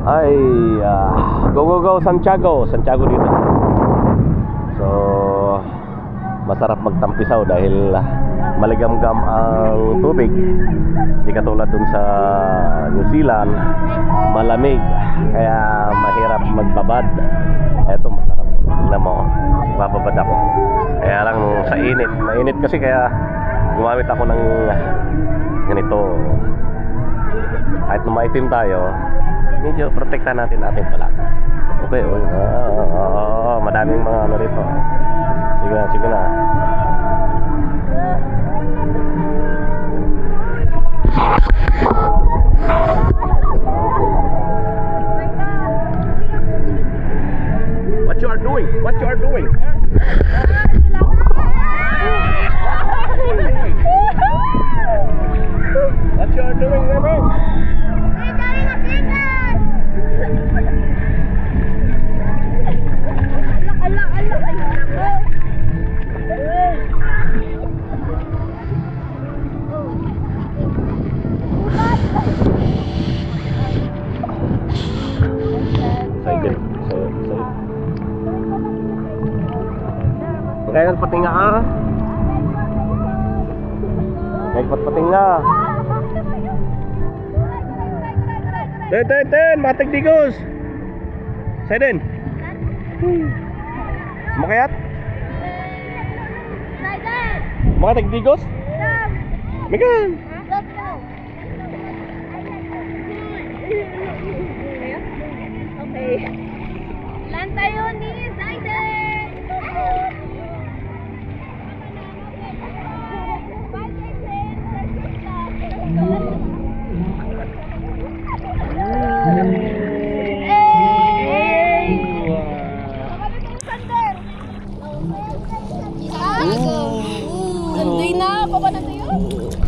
ay go go go Santiago dito. So masarap magtampisaw dahil maligamgam ang tubig. Di katulad dun sa New Zealand, malamig, kaya mahirap magbabad. Eto masarap. Tingnan mo, bababad ako. Kaya lang sa init, mainit kasi, kaya gumamit ako ng ganito. Kahit na maitim tayo, medyo protektahan natin pala. Okay, madaming mga ano rito. Sige na. What you are doing? What you are doing? Mami? Kaya patinga ah. Kaya patinga. Ten, matig digos. Saya din. Makayat? Matig digos? Megan. Okay. Lan tayo ni Zaiden. Sanday na, baba na tayo.